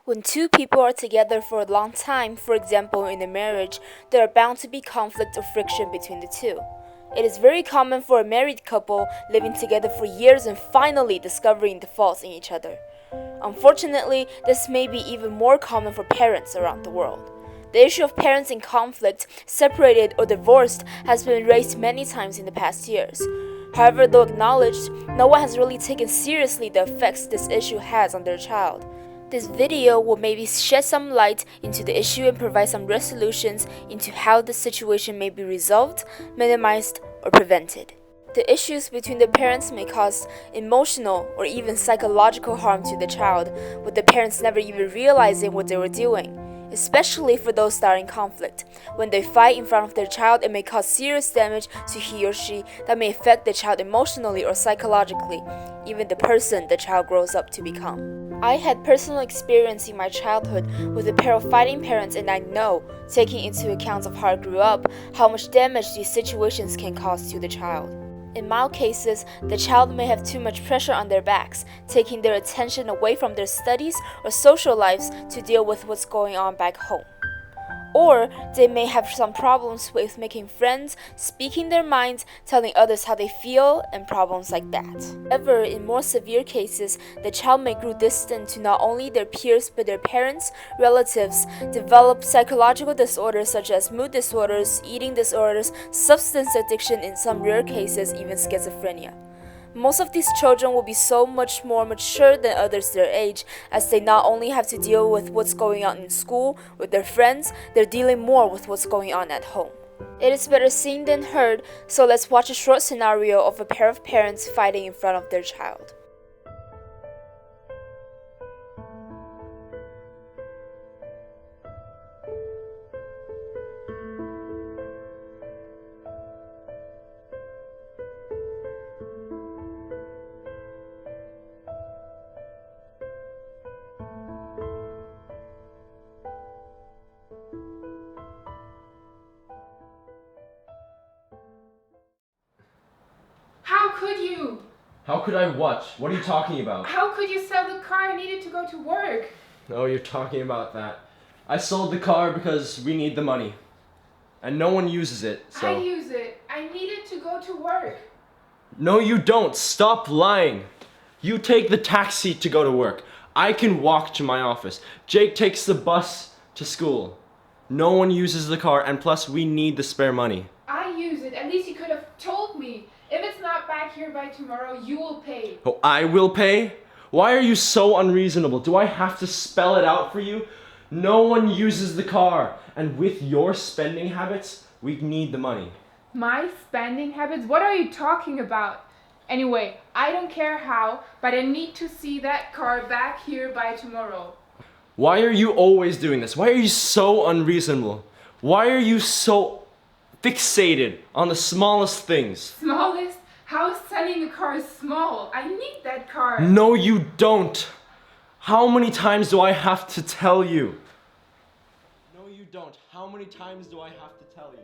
When two people are together for a long time, for example in a marriage, there are bound to be conflict or friction between the two. It is very common for a married couple living together for years and finally discovering the faults in each other. Unfortunately, this may be even more common for parents around the world. The issue of parents in conflict, separated or divorced, has been raised many times in the past years. However, though acknowledged, no one has really taken seriously the effects this issue has on their child. This video will maybe shed some light into the issue and provide some resolutions into how the situation may be resolved, minimized, or prevented. The issues between the parents may cause emotional or even psychological harm to the child, with the parents never even realizing what they were doing. Especially for those that are in conflict. When they fight in front of their child, it may cause serious damage to he or she that may affect the child emotionally or psychologically, even the person the child grows up to become. I had personal experience in my childhood with a pair of fighting parents, and I know, taking into account of how I grew up, how much damage these situations can cause to the child. In mild cases, the child may have too much pressure on their backs, taking their attention away from their studies or social lives to deal with what's going on back home. Or they may have some problems with making friends, speaking their minds, telling others how they feel, and problems like that. However, in more severe cases, the child may grow distant to not only their peers but their parents, relatives, develop psychological disorders such as mood disorders, eating disorders, substance addiction, in some rare cases even schizophrenia. Most of these children will be so much more mature than others their age, as they not only have to deal with what's going on in school, with their friends, they're dealing more with what's going on at home. It is better seen than heard, so let's watch a short scenario of a pair of parents fighting in front of their child. How could you? How could I what? What are you talking about? How could you sell the car? I needed to go to work. Oh, you're talking about that. I sold the car because we need the money. And no one uses it, so... I use it. I needed to go to work. No, you don't. Stop lying. You take the taxi to go to work. I can walk to my office. Jake takes the bus to school. No one uses the car, and plus we need the spare money. I use it. At least you could have told me. If it's not back here by tomorrow, you will pay. Oh, I will pay? Why are you so unreasonable? Do I have to spell it out for you? No one uses the car. And with your spending habits, we need the money. My spending habits? What are you talking about? Anyway, I don't care how, but I need to see that car back here by tomorrow. Why are you always doing this? Why are you so unreasonable? Why are you so fixated on the smallest things? Smallest? How is selling a car small? I need that car. No, you don't. How many times do I have to tell you? No, you don't. How many times do I have to tell you?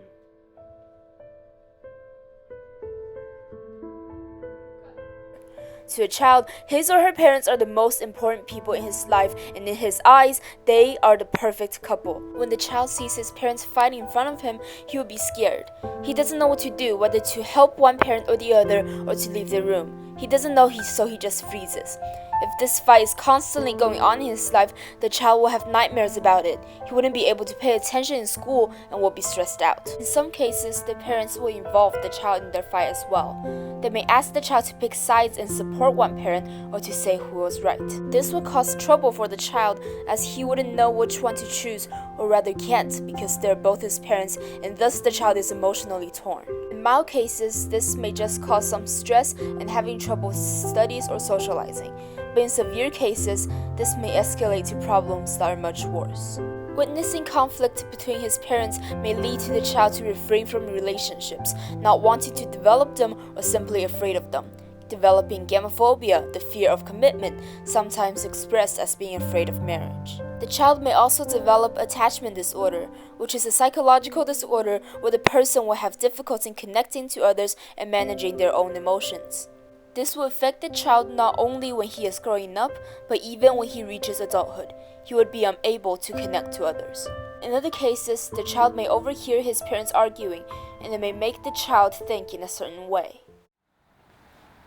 To a child, his or her parents are the most important people in his life, and in his eyes, they are the perfect couple. When the child sees his parents fighting in front of him, he will be scared. He doesn't know what to do, whether to help one parent or the other, or to leave the room. He doesn't know, so he just freezes. If this fight is constantly going on in his life, the child will have nightmares about it. He wouldn't be able to pay attention in school and will be stressed out. In some cases, the parents will involve the child in their fight as well. They may ask the child to pick sides and support one parent or to say who was right. This will cause trouble for the child, as he wouldn't know which one to choose, or rather can't, because they're both his parents, and thus the child is emotionally torn. In mild cases, this may just cause some stress and having trouble with studies or socializing. But in severe cases, this may escalate to problems that are much worse. Witnessing conflict between his parents may lead to the child to refrain from relationships, not wanting to develop them or simply afraid of them. Developing gamophobia, the fear of commitment, sometimes expressed as being afraid of marriage. The child may also develop attachment disorder, which is a psychological disorder where the person will have difficulty in connecting to others and managing their own emotions. This will affect the child not only when he is growing up, but even when he reaches adulthood. He would be unable to connect to others. In other cases, the child may overhear his parents arguing, and it may make the child think in a certain way.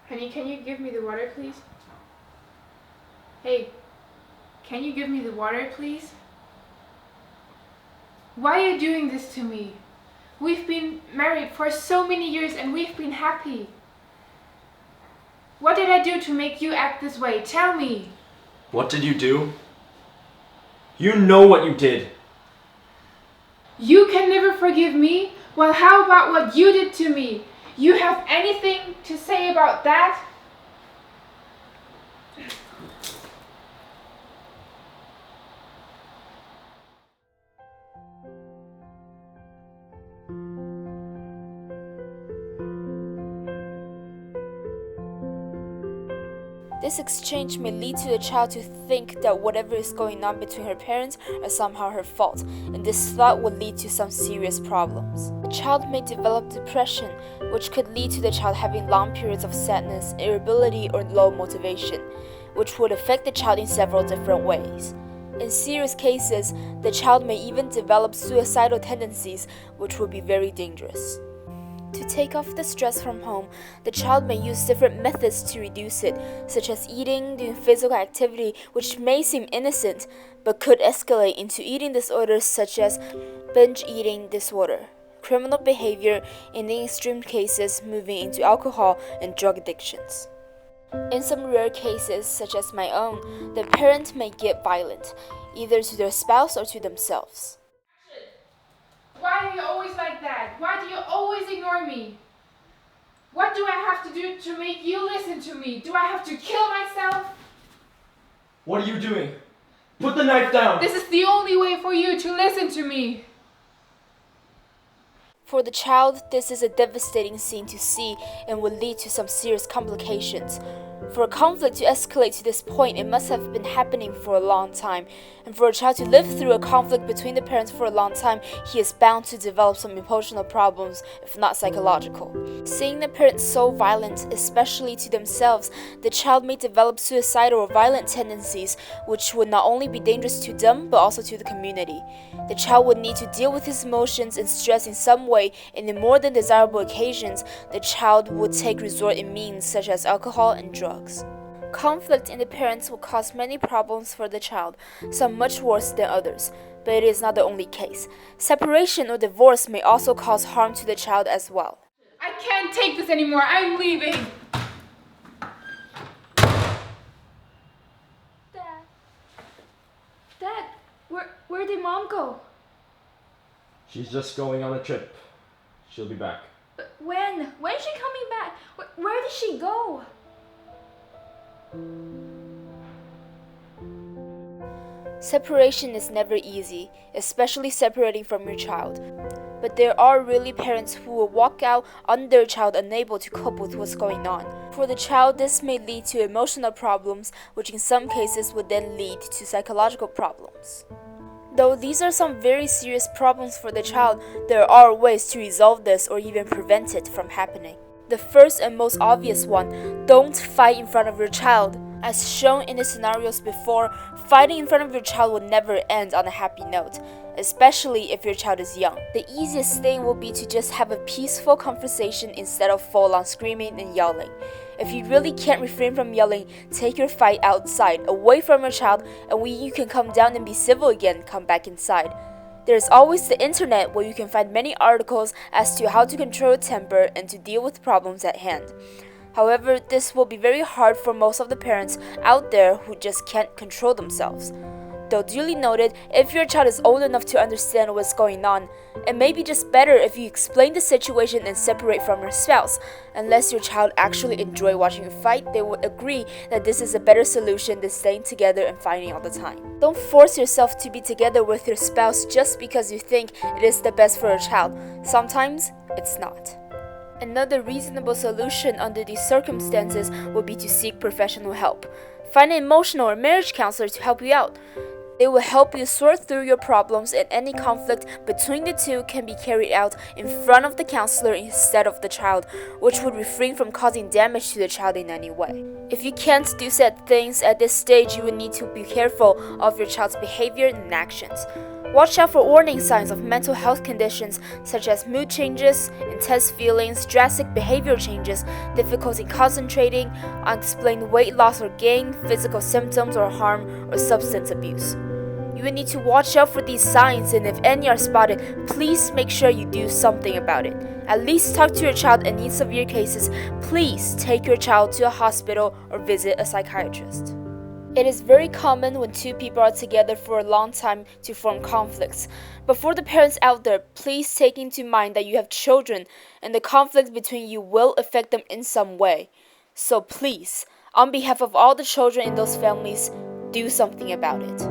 Honey, can you give me the water, please? Hey, can you give me the water, please? Why are you doing this to me? We've been married for so many years and we've been happy. What did I do to make you act this way? Tell me. What did you do? You know what you did. You can never forgive me? Well, how about what you did to me? You have anything to say about that? This exchange may lead to the child to think that whatever is going on between her parents are somehow her fault, and this thought will lead to some serious problems. The child may develop depression, which could lead to the child having long periods of sadness, irritability, or low motivation, which would affect the child in several different ways. In serious cases, the child may even develop suicidal tendencies, which would be very dangerous. To take off the stress from home, the child may use different methods to reduce it, such as eating, doing physical activity, which may seem innocent, but could escalate into eating disorders such as binge eating disorder, criminal behavior, and in extreme cases, moving into alcohol and drug addictions. In some rare cases, such as my own, the parent may get violent, either to their spouse or to themselves. Why are you always like that? Why do you always ignore me? What do I have to do to make you listen to me? Do I have to kill myself? What are you doing? Put the knife down! This is the only way for you to listen to me. For the child, this is a devastating scene to see and will lead to some serious complications. For a conflict to escalate to this point, it must have been happening for a long time. And for a child to live through a conflict between the parents for a long time, he is bound to develop some emotional problems, if not psychological. Seeing the parents so violent, especially to themselves, the child may develop suicidal or violent tendencies, which would not only be dangerous to them, but also to the community. The child would need to deal with his emotions and stress in some way, and in more than desirable occasions, the child would take resort in means such as alcohol and drugs. Conflict in the parents will cause many problems for the child, some much worse than others, but it is not the only case. Separation or divorce may also cause harm to the child as well. I can't take this anymore. I'm leaving. Dad, where did Mom go? She's just going on a trip. She'll be back. When? When's she coming back? Where did she go? Separation is never easy, especially separating from your child. But there are really parents who will walk out on their child unable to cope with what's going on. For the child, this may lead to emotional problems, which in some cases would then lead to psychological problems. Though these are some very serious problems for the child, there are ways to resolve this or even prevent it from happening. The first and most obvious one, don't fight in front of your child. As shown in the scenarios before, fighting in front of your child will never end on a happy note, especially if your child is young. The easiest thing will be to just have a peaceful conversation instead of full-on screaming and yelling. If you really can't refrain from yelling, take your fight outside, away from your child, and when you can come down and be civil again, come back inside. There's always the internet where you can find many articles as to how to control temper and to deal with problems at hand. However, this will be very hard for most of the parents out there who just can't control themselves. Though duly noted, if your child is old enough to understand what's going on, it may be just better if you explain the situation and separate from your spouse. Unless your child actually enjoys watching you fight, they would agree that this is a better solution than staying together and fighting all the time. Don't force yourself to be together with your spouse just because you think it is the best for your child. Sometimes, it's not. Another reasonable solution under these circumstances would be to seek professional help. Find an emotional or marriage counselor to help you out. They will help you sort through your problems, and any conflict between the two can be carried out in front of the counselor instead of the child, which would refrain from causing damage to the child in any way. If you can't do said things at this stage, you will need to be careful of your child's behavior and actions. Watch out for warning signs of mental health conditions such as mood changes, intense feelings, drastic behavior changes, difficulty concentrating, unexplained weight loss or gain, physical symptoms or harm, or substance abuse. You will need to watch out for these signs, and if any are spotted, please make sure you do something about it. At least talk to your child, and in severe cases, please take your child to a hospital or visit a psychiatrist. It is very common when two people are together for a long time to form conflicts. But for the parents out there, please take into mind that you have children and the conflict between you will affect them in some way. So please, on behalf of all the children in those families, do something about it.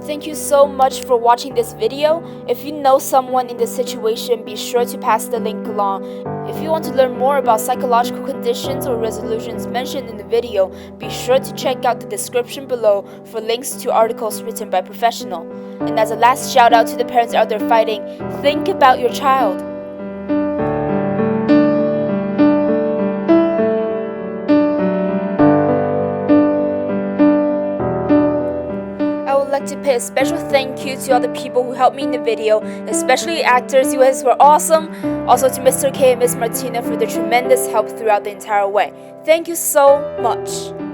Thank you so much for watching this video. If you know someone in this situation, be sure to pass the link along. If you want to learn more about psychological conditions or resolutions mentioned in the video, be sure to check out the description below for links to articles written by professionals. And as a last shout out to the parents out there fighting, think about your child. To pay a special thank you to all the people who helped me in the video, especially actors. You guys were awesome. Also to Mr. K and Miss Martina for their tremendous help throughout the entire way. Thank you so much.